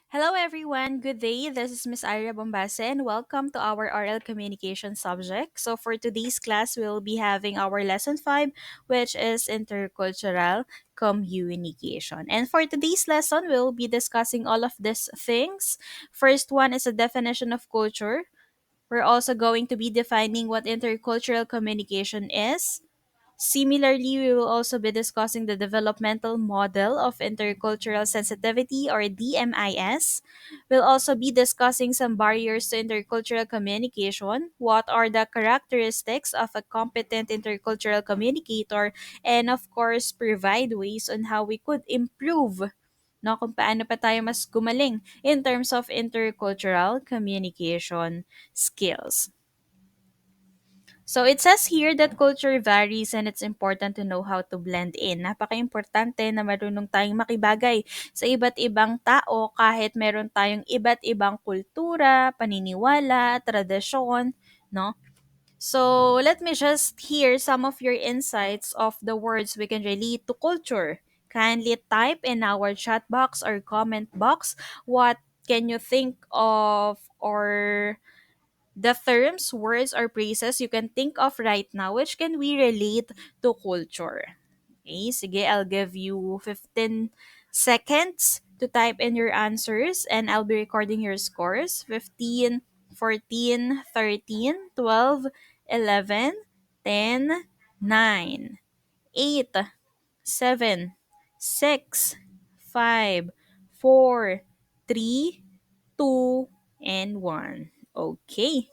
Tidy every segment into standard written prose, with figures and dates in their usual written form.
Hello everyone, good day. This is Miss Airah Bombase and welcome to our oral communication subject. So for today's class, we'll be having our lesson 5 which is intercultural communication. And for today's lesson, we'll be discussing all of these things. First one is a definition of culture. We're also going to be defining what intercultural communication is. Similarly, we will also be discussing the developmental model of intercultural sensitivity or DMIS. We'll also be discussing some barriers to intercultural communication, what are the characteristics of a competent intercultural communicator, and of course, provide ways on how we could improve no, kung paano pa tayo mas gumaling in terms of intercultural communication skills. So it says here that culture varies and it's important to know how to blend in. Napaka-importante na marunong tayong makibagay sa iba't ibang tao kahit meron tayong iba't ibang kultura, paniniwala, tradisyon, no? So let me just hear some of your insights of the words we can relate to culture. Kindly type in our chat box or comment box what can you think of or the terms, words, or phrases you can think of right now which can we relate to culture. Okay, sige, I'll give you 15 seconds to type in your answers and I'll be recording your scores. 15, 14, 13, 12, 11, 10, 9, 8, 7, 6, 5, 4, 3, 2, and 1. Okay.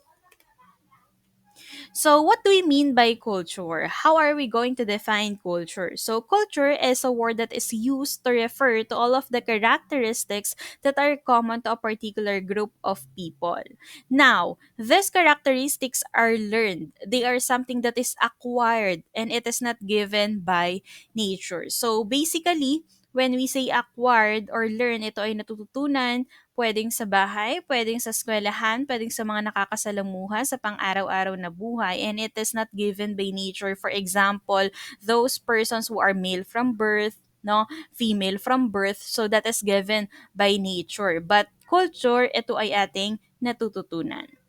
So, what do we mean by culture? How are we going to define culture? So, culture is a word that is used to refer to all of the characteristics that are common to a particular group of people. Now, these characteristics are learned. They are something that is acquired and it is not given by nature. So, basically, when we say acquired or learn, ito ay natututunan. Puwedeng sa bahay, puwedeng sa eskuwelahan, puwedeng sa mga nakakasalamuha sa pang-araw-araw na buhay, and it is not given by nature. For example, those persons who are male from birth, no, female from birth, so that is given by nature. But culture, ito ay ating natututunan.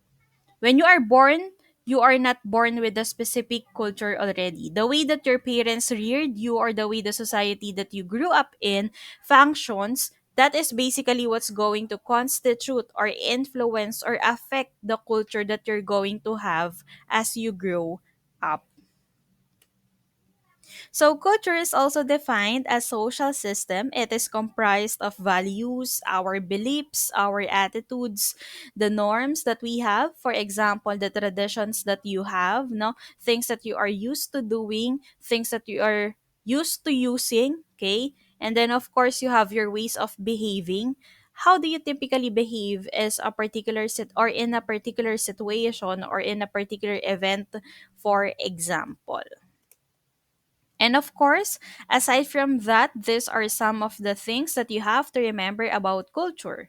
When you are born, you are not born with a specific culture already. The way that your parents reared you or the way the society that you grew up in functions, that is basically what's going to constitute or influence or affect the culture that you're going to have as you grow up. So, culture is also defined as social system. It is comprised of values, our beliefs, our attitudes, the norms that we have. For example, the traditions that you have, no, things that you are used to doing, things that you are used to using. Okay, and then of course you have your ways of behaving. How do you typically behave as a particular or in a particular situation or in a particular event, for example? And of course, aside from that, these are some of the things that you have to remember about culture.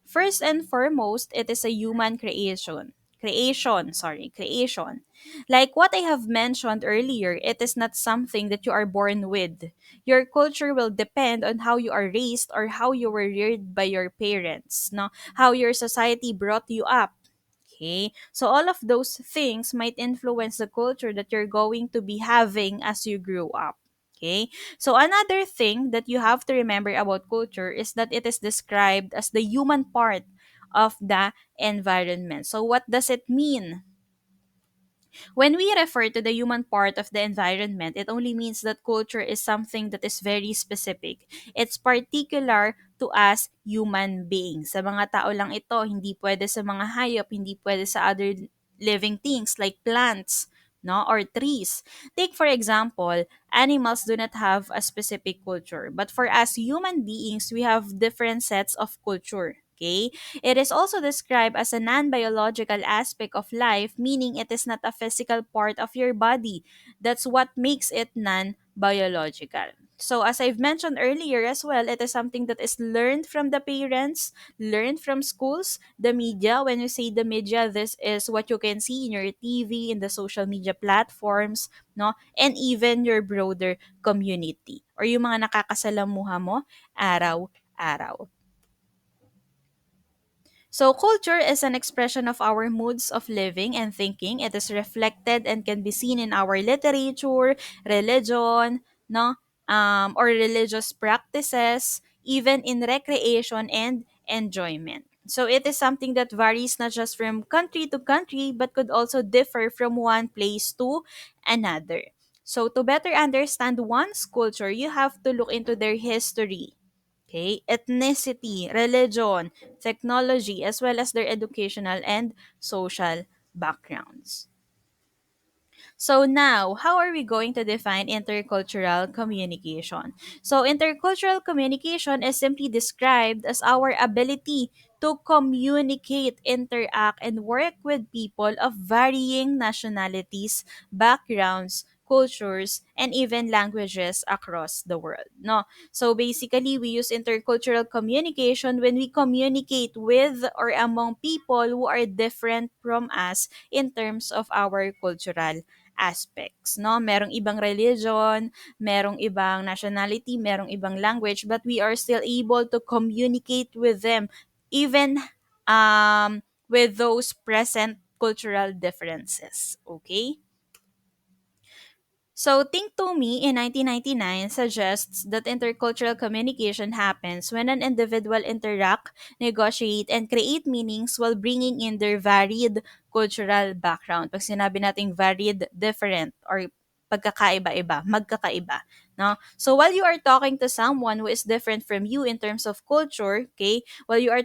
First and foremost, it is a human creation. Creation. Like what I have mentioned earlier, it is not something that you are born with. Your culture will depend on how you are raised or how you were reared by your parents, no? How your society brought you up. Okay, so all of those things might influence the culture that you're going to be having as you grow up. Okay, so another thing that you have to remember about culture is that it is described as the human part of the environment. So, what does it mean? When we refer to the human part of the environment, it only means that culture is something that is very specific. It's particular to us human beings. Sa mga tao lang ito, hindi pwede sa mga hayop, hindi pwede sa other living things like plants, no, or trees. Take for example, animals do not have a specific culture, but for us human beings, we have different sets of culture. Okay? It is also described as a non-biological aspect of life, meaning it is not a physical part of your body. That's what makes it non-biological. So as I've mentioned earlier as well, it is something that is learned from the parents, learned from schools, the media. When you say the media, this is what you can see in your TV, in the social media platforms, no? And even your broader community or yung mga nakakasalamuha mo araw-araw. So, culture is an expression of our moods of living and thinking. It is reflected and can be seen in our literature, religion, no, or religious practices, even in recreation and enjoyment. So, it is something that varies not just from country to country, but could also differ from one place to another. So, to better understand one's culture, you have to look into their history, okay, ethnicity, religion, technology, as well as their educational and social backgrounds. So now, how are we going to define intercultural communication? So intercultural communication is simply described as our ability to communicate, interact, and work with people of varying nationalities, backgrounds, cultures, and even languages across the world. No. So basically, we use intercultural communication when we communicate with or among people who are different from us in terms of our cultural aspects, no? Merong ibang religion, merong ibang nationality, merong ibang language, but we are still able to communicate with them even with those present cultural differences, okay? So, Think to Me in 1999 suggests that intercultural communication happens when an individual interact, negotiate, and create meanings while bringing in their varied cultural background. Pag sinabi nating varied, different, or pagkakaiba-iba, magkakaiba. No? So, while you are talking to someone who is different from you in terms of culture, okay, while you are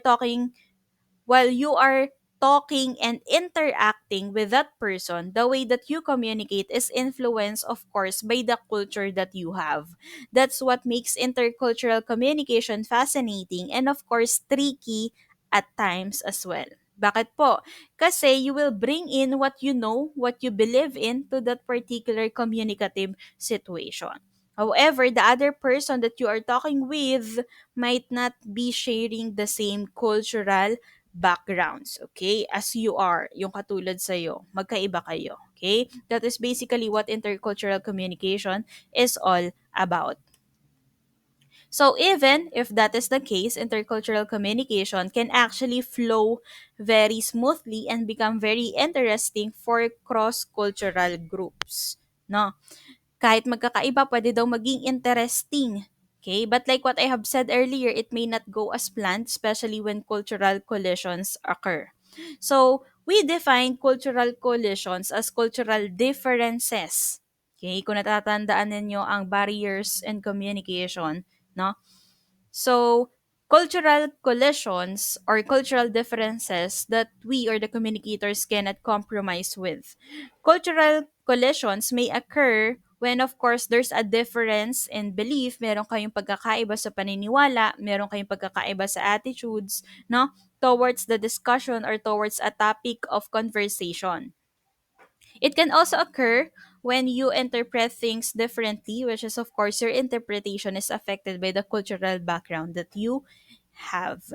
talking and interacting with that person, the way that you communicate is influenced, of course, by the culture that you have. That's what makes intercultural communication fascinating and, of course, tricky at times as well. Bakit po? Kasi you will bring in what you know, what you believe in to that particular communicative situation. However, the other person that you are talking with might not be sharing the same cultural backgrounds, okay? As you are, yung katulad sa'yo, magkaiba kayo, okay? That is basically what intercultural communication is all about. So even if that is the case, intercultural communication can actually flow very smoothly and become very interesting for cross-cultural groups. No? Kahit magkakaiba, pwede daw maging interesting. Okay? But like what I have said earlier, it may not go as planned, especially when cultural collisions occur. So, we define cultural collisions as cultural differences. Okay? Kung natatandaan ninyo ang barriers in communication, no? So, cultural collisions or cultural differences that we or the communicators cannot compromise with. Cultural collisions may occur when, of course, there's a difference in belief, meron kayong pagkakaiba sa paniniwala, meron kayong pagkakaiba sa attitudes, no, towards the discussion or towards a topic of conversation. It can also occur when you interpret things differently, which is, of course, your interpretation is affected by the cultural background that you have.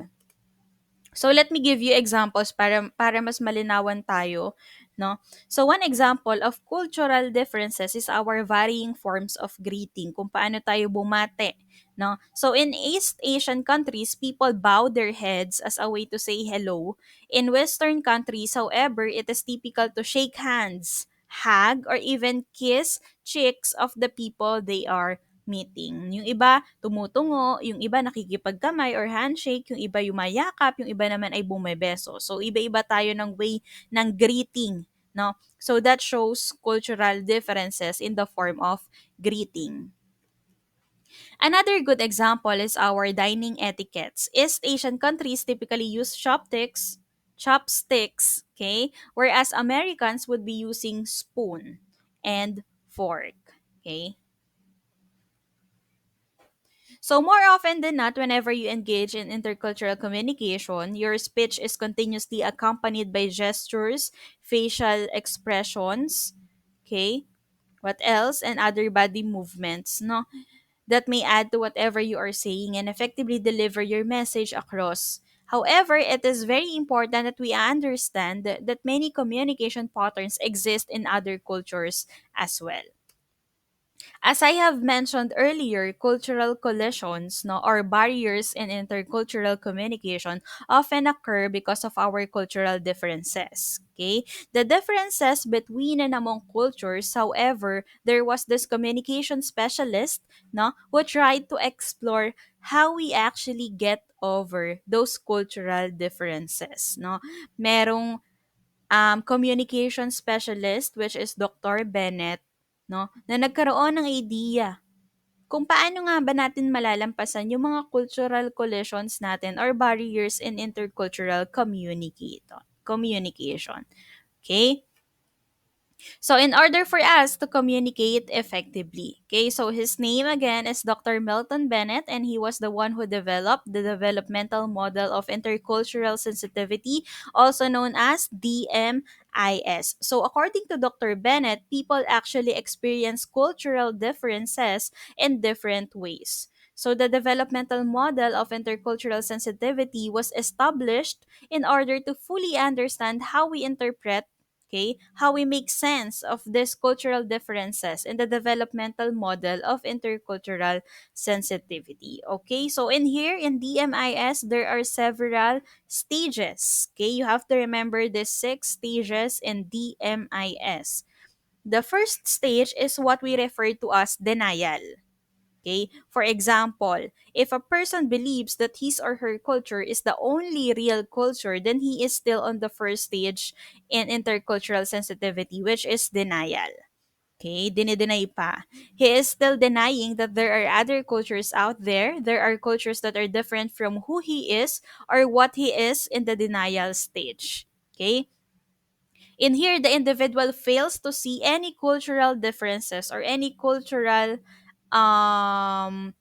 So let me give you examples para mas malinawan tayo, no? So one example of cultural differences is our varying forms of greeting, kung paano tayo bumate, no? So in East Asian countries, people bow their heads as a way to say hello. In Western countries, however, it is typical to shake hands, hug, or even kiss cheeks of the people they are meeting. Yung iba, tumutungo, yung iba nakikipagkamay or handshake, yung iba yumayakap, yung iba naman ay bumebeso. So, iba-iba tayo ng way ng greeting, no? So, that shows cultural differences in the form of greeting. Another good example is our dining etiquettes. East Asian countries typically use chopsticks, okay? Whereas Americans would be using spoon and fork, okay? So more often than not, whenever you engage in intercultural communication, your speech is continuously accompanied by gestures, facial expressions, okay? What else? And other body movements, no? That may add to whatever you are saying and effectively deliver your message across. However, it is very important that we understand that many communication patterns exist in other cultures as well. As I have mentioned earlier, cultural collisions, no, or barriers in intercultural communication often occur because of our cultural differences. Okay? The differences between and among cultures, however, there was this communication specialist, no, who tried to explore how we actually get over those cultural differences. No? Merong communication specialist, which is Dr. Bennett, no, na nagkaroon ng idea kung paano nga ba natin malalampasan yung mga cultural collisions natin or barriers in intercultural communication. Okay? So, in order for us to communicate effectively, okay, so his name again is Dr. Milton Bennett, and he was the one who developed the developmental model of intercultural sensitivity, also known as DMIS. So, according to Dr. Bennett, people actually experience cultural differences in different ways. So, the developmental model of intercultural sensitivity was established in order to fully understand how we interpret, okay, how we make sense of these cultural differences in the developmental model of intercultural sensitivity. Okay, so in here in DMIS, there are several stages. Okay, you have to remember the 6 stages in DMIS. The first stage is what we refer to as denial. Okay? For example, if a person believes that his or her culture is the only real culture, then he is still on the first stage in intercultural sensitivity, which is denial. Okay, dinideny pa. He is still denying that there are other cultures out there. There are cultures that are different from who he is or what he is in the denial stage. Okay? In here, the individual fails to see any cultural differences or any cultural um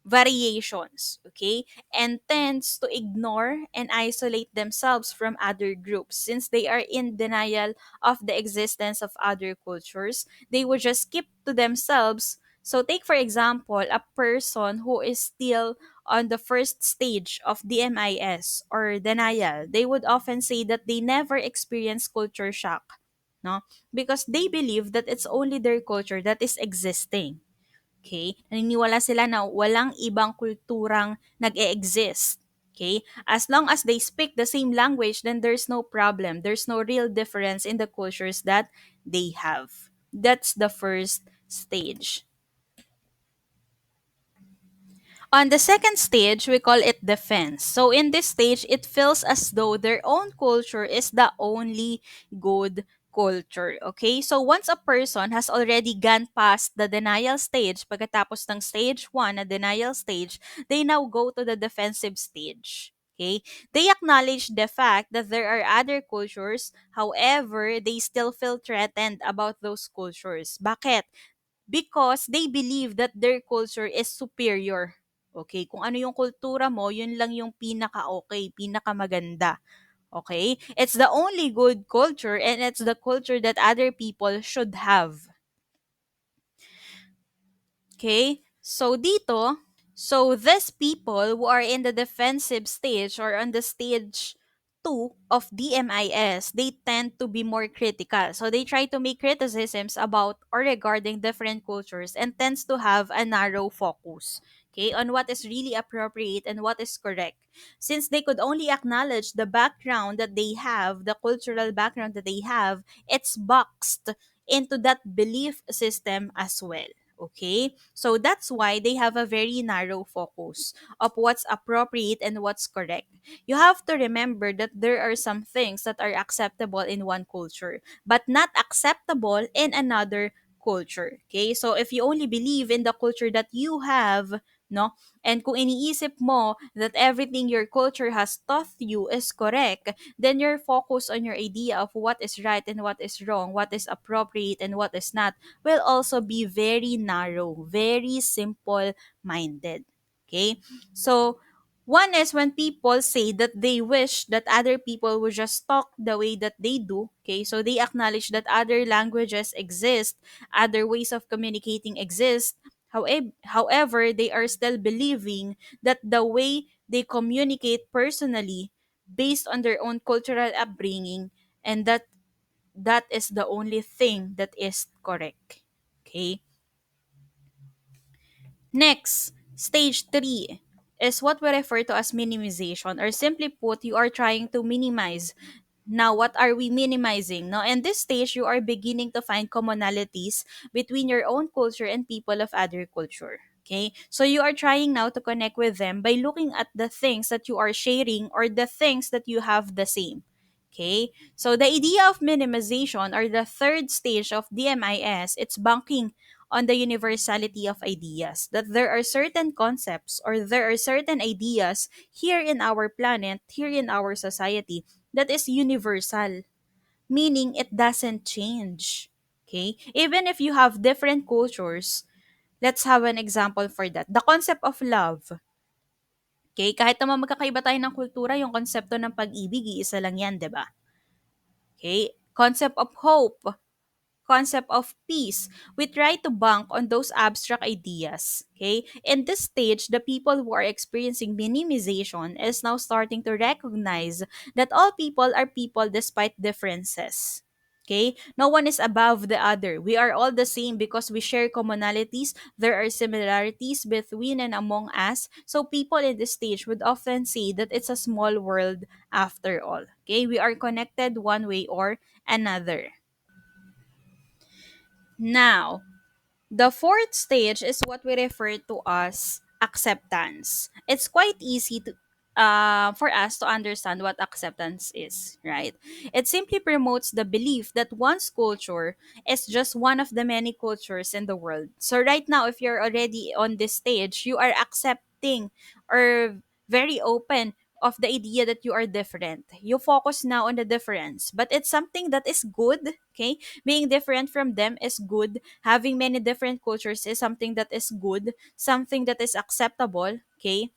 variations, okay, and tends to ignore and isolate themselves from other groups. Since they are in denial of the existence of other cultures, they would just keep to themselves. So, take for example a person who is still on the first stage of DMIS or denial. They would often say that they never experience culture shock, no, because they believe that it's only their culture that is existing. Okay? Naniniwala sila na walang ibang kulturang nag-e-exist. Okay? As long as they speak the same language, then there's no problem. There's no real difference in the cultures that they have. That's the first stage. On the second stage, we call it defense. So in this stage, it feels as though their own culture is the only good culture. Okay? So once a person has already gone past the denial stage, pagkatapos ng stage 1 na denial stage, they now go to the defensive stage. Okay? They acknowledge the fact that there are other cultures, however, they still feel threatened about those cultures. Bakit? Because they believe that their culture is superior. Okay, kung ano yung kultura mo, yun lang yung pinaka-okay, pinaka-maganda. Okay? It's the only good culture and it's the culture that other people should have. Okay? So dito, so these people who are in the defensive stage or on the stage 2 of DMIS, they tend to be more critical. So they try to make criticisms about or regarding different cultures and tends to have a narrow focus, okay, on what is really appropriate and what is correct. Since they could only acknowledge the background that they have, the cultural background that they have, it's boxed into that belief system as well. Okay? So that's why they have a very narrow focus of what's appropriate and what's correct. You have to remember that there are some things that are acceptable in one culture, but not acceptable in another culture. Okay? So if you only believe in the culture that you have, no? And kung iniisip mo that everything your culture has taught you is correct, then you're focused on your idea of what is right and what is wrong, what is appropriate and what is not, will also be very narrow, very simple minded. Okay? So, one is when people say that they wish that other people would just talk the way that they do. Okay? So, they acknowledge that other languages exist, other ways of communicating exist. However, they are still believing that the way they communicate personally based on their own cultural upbringing, and that is the only thing that is correct. Okay? Next, stage 3 is what we refer to as minimization, or simply put, you are trying to minimize. Now, what are we minimizing? Now, in this stage, you are beginning to find commonalities between your own culture and people of other culture. Okay, so you are trying now to connect with them by looking at the things that you are sharing or the things that you have the same. Okay, so the idea of minimization, or the third stage of DMIS, it's banking on the universality of ideas, that there are certain concepts or there are certain ideas here in our planet, here in our society, that is universal, meaning it doesn't change. Okay? Even if you have different cultures, let's have an example for that. The concept of love. Okay? Kahit naman magkakaiba tayo ng kultura, yung konsepto ng pag-ibig, iisa lang yan, di ba? Okay? Concept of hope, concept of peace. We try to bank on those abstract ideas. Okay? In this stage, the people who are experiencing minimization is now starting to recognize that all people are people despite differences. Okay? No one is above the other. We are all the same because we share commonalities. There are similarities between and among us. So people in this stage would often say that it's a small world after all. Okay? We are connected one way or another. Now, the fourth stage is what we refer to as acceptance. It's quite easy to for us to understand what acceptance is, right? It simply promotes the belief that one's culture is just one of the many cultures in the world. So right now, if you're already on this stage, you are accepting or very open of the idea that you are different. You focus now on the difference, but it's something that is good, okay? Being different from them is good. Having many different cultures is something that is good, something that is acceptable, okay?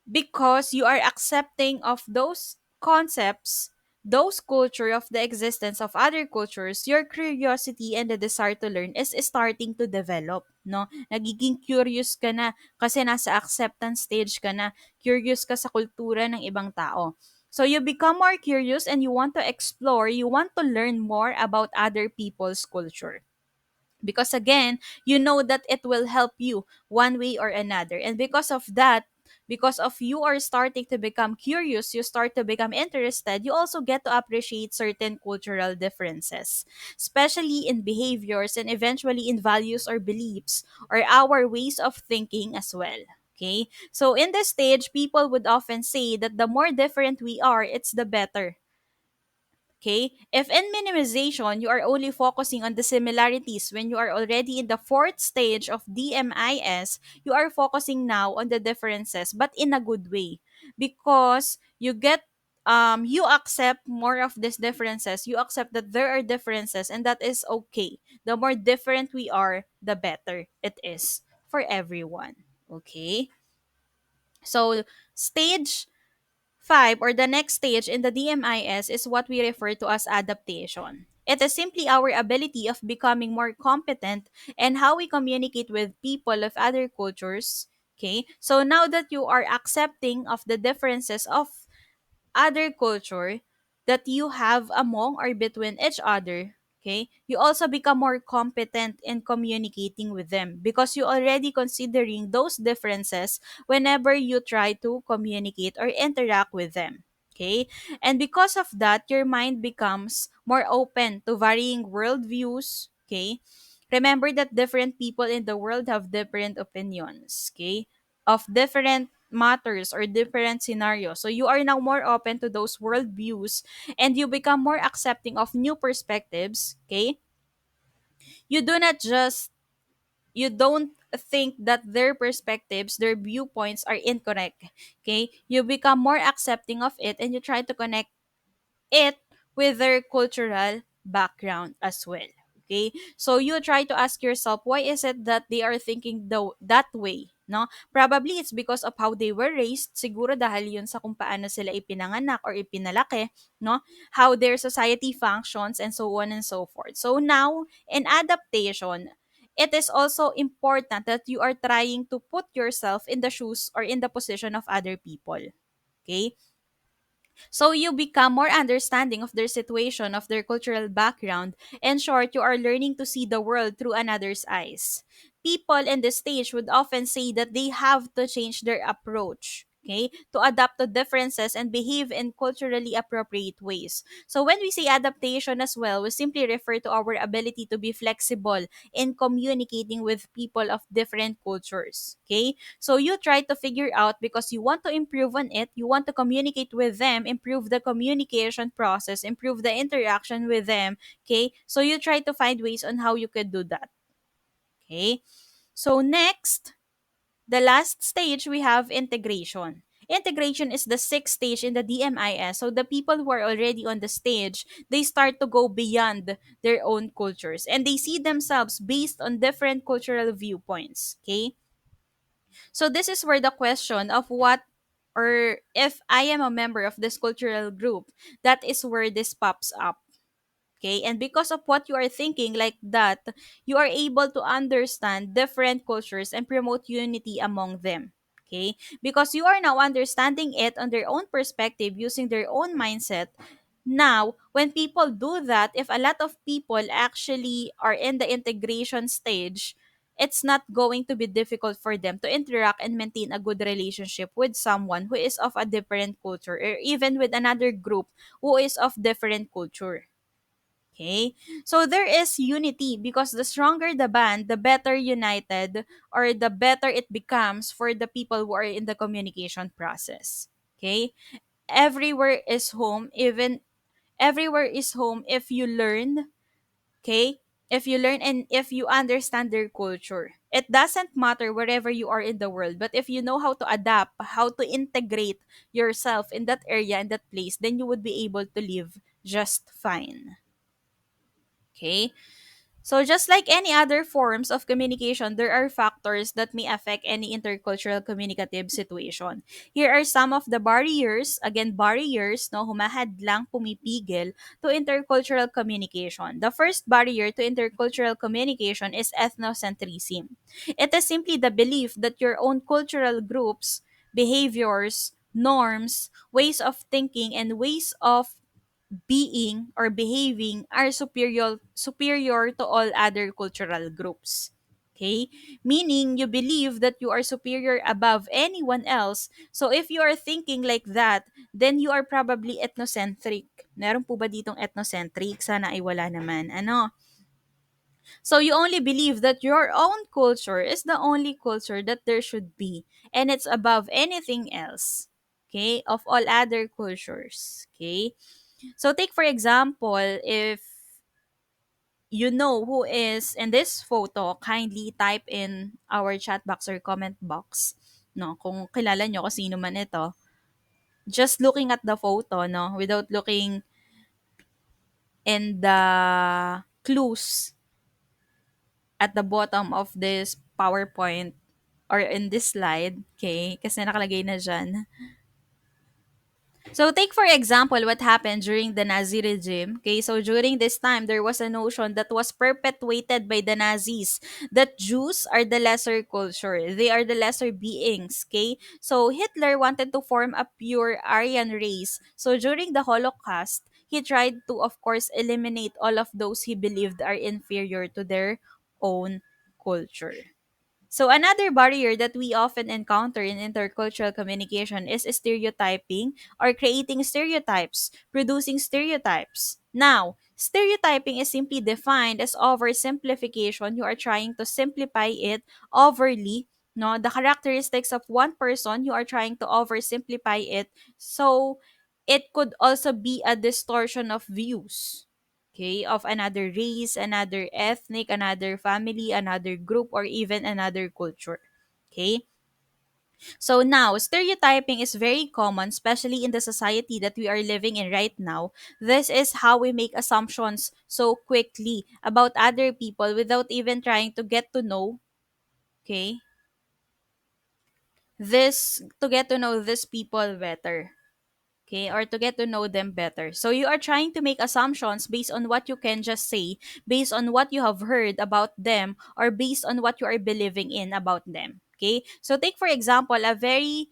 Because you are accepting of those concepts, those culture of the existence of other cultures, your curiosity and the desire to learn is starting to develop, no? Nagiging curious ka na kasi nasa acceptance stage ka na, curious ka sa kultura ng ibang tao. So you become more curious and you want to explore, you want to learn more about other people's culture. Because again, you know that it will help you one way or another. And because of that, because of you are starting to become curious, you start to become interested, you also get to appreciate certain cultural differences, especially in behaviors and eventually in values or beliefs or our ways of thinking as well. Okay? So in this stage, people would often say that the more different we are, it's the better. Okay? If in minimization, you are only focusing on the similarities when you are already in the fourth stage of DMIS, you are focusing now on the differences, but in a good way. Because you accept more of these differences. You accept that there are differences and that is okay. The more different we are, the better it is for everyone. Okay? So, stage 5, or the next stage in the DMIS, is what we refer to as adaptation. It is simply our ability of becoming more competent and how we communicate with people of other cultures. Okay, so now that you are accepting of the differences of other culture that you have among or between each other, okay, you also become more competent in communicating with them because you already considering those differences whenever you try to communicate or interact with them. Okay? And because of that, your mind becomes more open to varying worldviews. Okay? Remember that different people in the world have different opinions. Okay? Of different matters or different scenarios. So you are now more open to those worldviews and you become more accepting of new perspectives. Okay? You do not just you don't think that their perspectives, their viewpoints are incorrect. Okay? You become more accepting of it and you try to connect it with their cultural background as well. Okay? So you try to ask yourself, why is it that they are thinking that way? No? Probably it's because of how they were raised. Siguro dahil yun sa kung paano sila ipinanganak or ipinalaki, no? How their society functions and so on and so forth. So now, in adaptation, it is also important that you are trying to put yourself in the shoes or in the position of other people. Okay? So you become more understanding of their situation, of their cultural background. In short, you are learning to see the world through another's eyes. people in this stage would often say that they have to change their approach, okay, to adapt to differences and behave in culturally appropriate ways. So when we say adaptation as well, we simply refer to our ability to be flexible in communicating with people of different cultures. Okay? So you try to figure out because you want to improve on it, you want to communicate with them, improve the communication process, improve the interaction with them. Okay? So you try to find ways on how you could do that. Okay? So next, the last stage, we have integration. Integration is the sixth stage in the DMIS. So the people who are already on the stage, they start to go beyond their own cultures and they see themselves based on different cultural viewpoints. Okay? So this is where the question of what or if I am a member of this cultural group, that is where this pops up. Okay, and because of what you are thinking like that, you are able to understand different cultures and promote unity among them. Okay, because you are now understanding it on their own perspective using their own mindset. Now when people do that, if a lot of people actually are in the integration stage, it's not going to be difficult for them to interact and maintain a good relationship with someone who is of a different culture or even with another group who is of different culture. Okay? So there is unity because the stronger the band, the better united or the better it becomes for the people who are in the communication process. Okay? Everywhere is home, even everywhere is home if you learn, okay? If you learn and if you understand their culture. It doesn't matter wherever you are in the world, but if you know how to adapt, how to integrate yourself in that area, in that place, then you would be able to live just fine. Okay? So just like any other forms of communication, there are factors that may affect any intercultural communicative situation. Here are some of the barriers, again barriers, no, humahadlang, pumipigil to intercultural communication. The first barrier to intercultural communication is ethnocentrism. It is simply the belief that your own cultural groups, behaviors, norms, ways of thinking, and ways of being or behaving are superior to all other cultural groups. Okay? Meaning you believe that you are superior above anyone else. So if you are thinking like that, then you are probably ethnocentric. Meron po ba ditong ethnocentric? Sana ay wala naman. Ano? So you only believe that your own culture is the only culture that there should be and it's above anything else. Okay? Of all other cultures. Okay? So take for example, if you know who is in this photo, kindly type in our chat box or comment box. No, kung kilala nyo kung sino man ito. Just looking at the photo, no, without looking in the clues at the bottom of this PowerPoint or in this slide, okay? Kasi nakalagay na dyan. So take for example what happened during the Nazi regime. Okay, so during this time there was a notion that was perpetuated by the Nazis that Jews are the lesser culture. They are the lesser beings. Okay, so Hitler wanted to form a pure Aryan race. So during the Holocaust, he tried to of course eliminate all of those he believed are inferior to their own culture. So another barrier that we often encounter in intercultural communication is stereotyping or creating stereotypes, producing stereotypes. Now, stereotyping is simply defined as oversimplification. You are trying to simplify it overly. No, the characteristics of one person, you are trying to oversimplify it. So it could also be a distortion of views, okay, of another race, another ethnic, another family, another group, or even another culture. Okay? So now, stereotyping is very common, especially in the society that we are living in right now. This is how we make assumptions so quickly about other people without even trying to get to know, okay, to get to know these people better. Okay, or to get to know them better. So you are trying to make assumptions based on what you can just say, based on what you have heard about them, or based on what you are believing in about them. Okay, so take for example, a very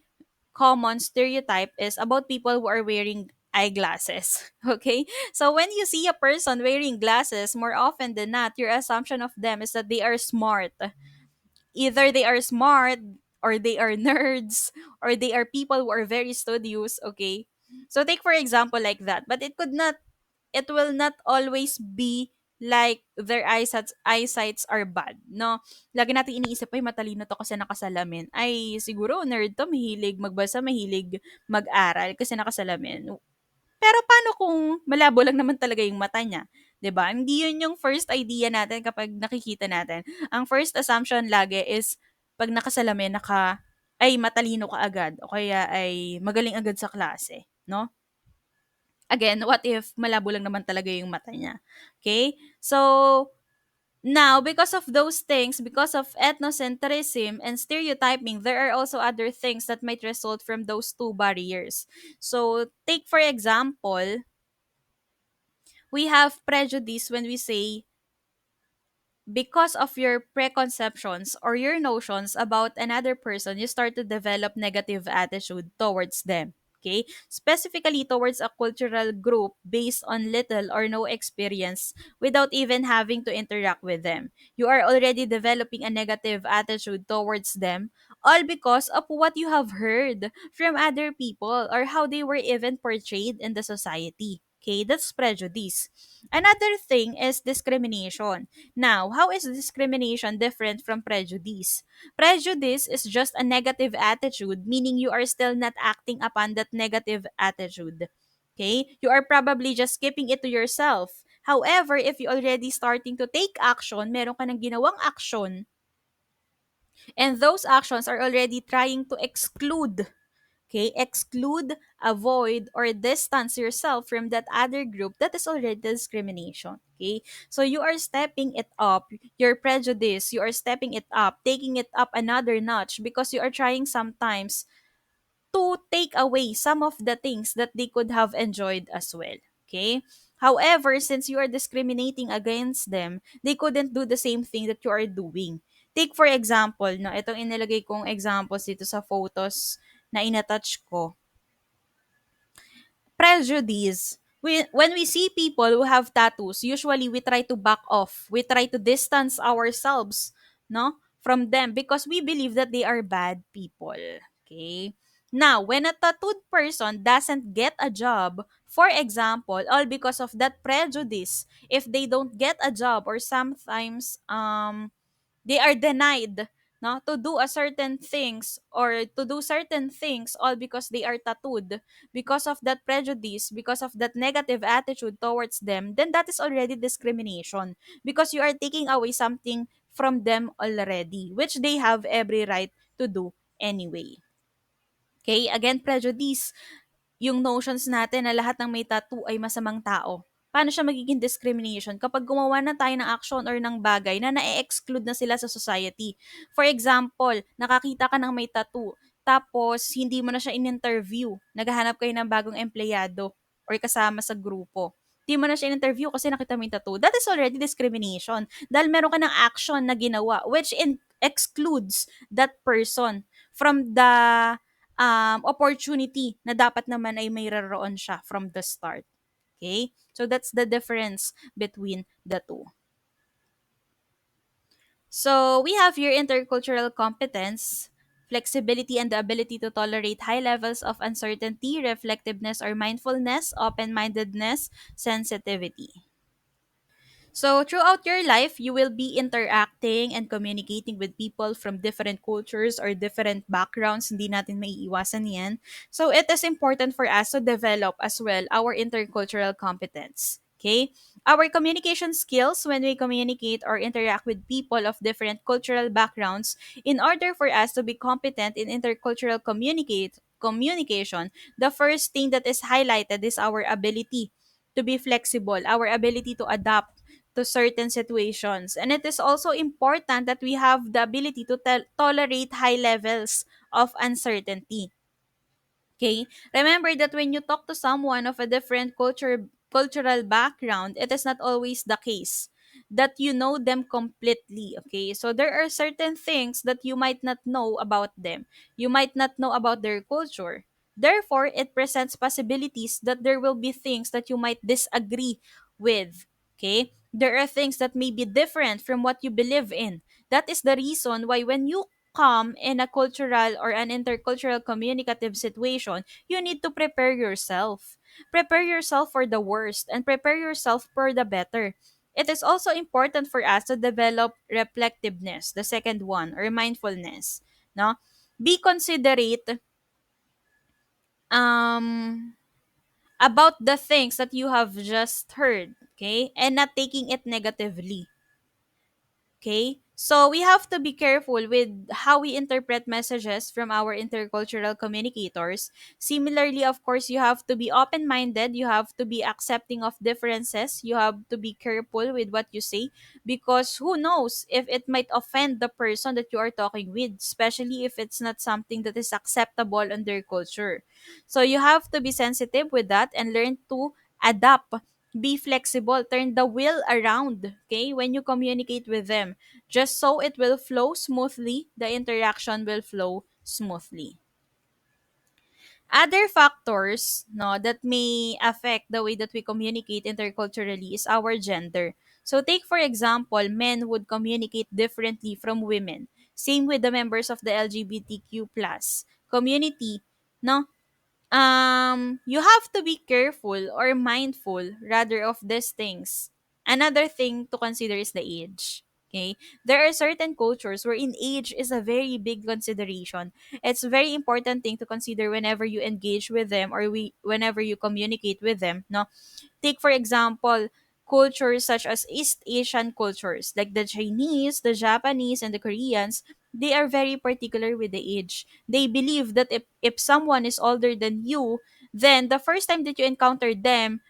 common stereotype is about people who are wearing eyeglasses. Okay, so when you see a person wearing glasses, more often than not, your assumption of them is that they are smart. Either they are smart, or they are nerds, or they are people who are very studious, okay? So take for example like that. But it will not always be like their eyesights are bad, no? Lagi natin iniisip, ay matalino to kasi nakasalamin. Ay, siguro nerd to, mahilig magbasa, mahilig mag-aral kasi nakasalamin. Pero paano kung malabo lang naman talaga yung mata niya, 'di ba? Hindi 'yun yung first idea natin kapag nakikita natin. Ang first assumption lagi is 'pag nakasalamin ay matalino ka agad o kaya ay magaling agad sa klase, 'no? Again, what if malabo lang naman talaga yung mata niya? Okay? So, now, because of those things, because of ethnocentrism and stereotyping, there are also other things that might result from those two barriers. So, take for example, we have prejudice when we say because of your preconceptions or your notions about another person, you start to develop negative attitude towards them. Okay? Specifically towards a cultural group based on little or no experience without even having to interact with them. You are already developing a negative attitude towards them, all because of what you have heard from other people or how they were even portrayed in the society. Okay, that's prejudice. Another thing is discrimination. Now, how is discrimination different from prejudice? Prejudice is just a negative attitude, meaning you are still not acting upon that negative attitude. Okay? You are probably just keeping it to yourself. However, if you already starting to take action, meron ka ng ginawang action, and those actions are already trying to exclude, okay, exclude, avoid, or distance yourself from that other group, that is already discrimination. Okay, so you are stepping it up, your prejudice, you are stepping it up, taking it up another notch because you are trying sometimes to take away some of the things that they could have enjoyed as well. Okay? However, since you are discriminating against them, they couldn't do the same thing that you are doing. Take for example, no, itong inilagay kong examples dito sa photos na inattach ko. Prejudice. When we see people who have tattoos, usually we try to back off. We try to distance ourselves, no, from them because we believe that they are bad people. Okay? Now, when a tattooed person doesn't get a job, for example, all because of that prejudice, if they don't get a job or sometimes they are denied, no, to do a certain things or to do certain things all because they are tattooed, because of that prejudice, because of that negative attitude towards them, then that is already discrimination because you are taking away something from them already, which they have every right to do anyway. Okay, again, prejudice, yung notions natin na lahat ng may tattoo ay masamang tao. Paano siya magiging discrimination kapag gumawa na tayo ng action or ng bagay na na-exclude na sila sa society? For example, nakakita ka ng may tattoo, tapos hindi mo na siya in-interview, naghahanap kayo ng bagong empleyado or kasama sa grupo. Hindi mo na siya in-interview kasi nakita mo yung tattoo. That is already discrimination dahil meron ka ng action na ginawa which excludes that person from the opportunity na dapat naman ay mayroon siya from the start. Okay? So that's the difference between the two. So we have here intercultural competence, flexibility and the ability to tolerate high levels of uncertainty, reflectiveness or mindfulness, open-mindedness, sensitivity. So, throughout your life, you will be interacting and communicating with people from different cultures or different backgrounds. Hindi natin maiiwasan yan. So, it is important for us to develop as well our intercultural competence. Okay? Our communication skills when we communicate or interact with people of different cultural backgrounds, in order for us to be competent in intercultural communication, the first thing that is highlighted is our ability to be flexible, our ability to adapt to certain situations. And it is also important that we have the ability to tolerate high levels of uncertainty. Okay? Remember that when you talk to someone of a different cultural background, it is not always the case that you know them completely. Okay? So there are certain things that you might not know about them. You might not know about their culture. Therefore, it presents possibilities that there will be things that you might disagree with. Okay? There are things that may be different from what you believe in. That is the reason why when you come in a cultural or an intercultural communicative situation, you need to prepare yourself. Prepare yourself for the worst and prepare yourself for the better. It is also important for us to develop reflectiveness, the second one, or mindfulness. No? Be considerate um about the things that you have just heard, okay? And not taking it negatively. Okay? So we have to be careful with how we interpret messages from our intercultural communicators. Similarly, of course, you have to be open minded, you have to be accepting of differences, you have to be careful with what you say because who knows if it might offend the person that you are talking with, especially if it's not something that is acceptable in their culture. So you have to be sensitive with that and learn to adapt, be flexible, turn the wheel around, okay, when you communicate with them, just so it will flow smoothly, the interaction will flow smoothly. Other factors, no, that may affect the way that we communicate interculturally is our gender. So take for example, men would communicate differently from women. Same with the members of the LGBTQ plus community, no? You have to be careful or mindful rather of these things. Another thing to consider is the age. Okay, there are certain cultures wherein age is a very big consideration. It's a very important thing to consider whenever you engage with them or whenever you communicate with them. No, take for example cultures such as East Asian cultures like the Chinese, the Japanese, and the Koreans. They are very particular with the age. They believe that if someone is older than you, then the first time that you encounter them,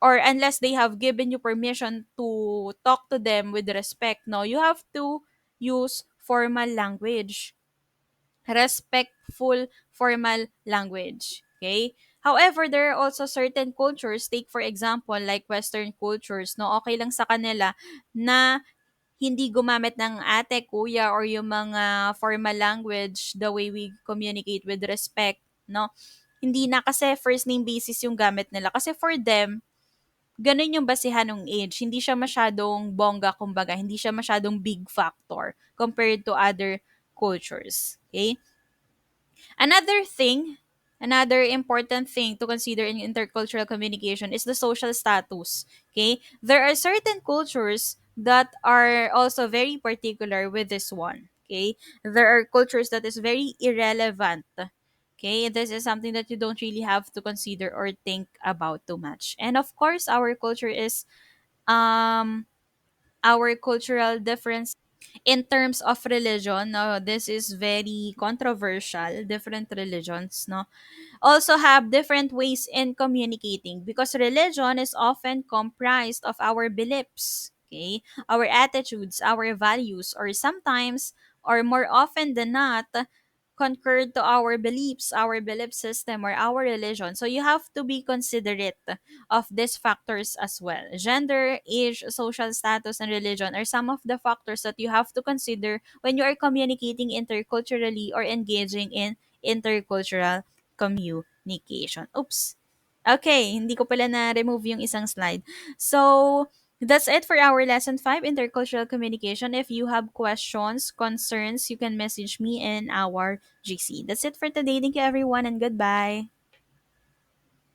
or unless they have given you permission to talk to them with respect, no, you have to use formal language, respectful formal language. Okay? However, there are also certain cultures, take for example, like Western cultures, no, okay lang sa kanila na hindi gumamit ng ate, kuya, or yung mga formal language the way we communicate with respect, no? Hindi na kasi first name basis yung gamit nila. Kasi for them, ganun yung basihan ng age. Hindi siya masyadong bongga, kumbaga. Hindi siya masyadong big factor compared to other cultures. Okay? Another thing, another important thing to consider in intercultural communication is the social status. Okay? There are certain cultures that are also very particular with this one. Okay? There are cultures that is very irrelevant. Okay? This is something that you don't really have to consider or think about too much. And of course, our culture is um our cultural difference in terms of religion. No, this is very controversial. Different religions, no, also have different ways in communicating because religion is often comprised of our beliefs, okay, our attitudes, our values, or sometimes or more often than not concurred to our beliefs, our belief system, or our religion. So you have to be considerate of these factors as well. Gender, age, social status, and religion are some of the factors that you have to consider when you are communicating interculturally or engaging in intercultural communication. Oops. Okay, hindi ko pala na-remove yung isang slide. So, that's it for our lesson 5, intercultural communication. If you have questions, concerns, you can message me in our GC. That's it for today. Thank you everyone and goodbye.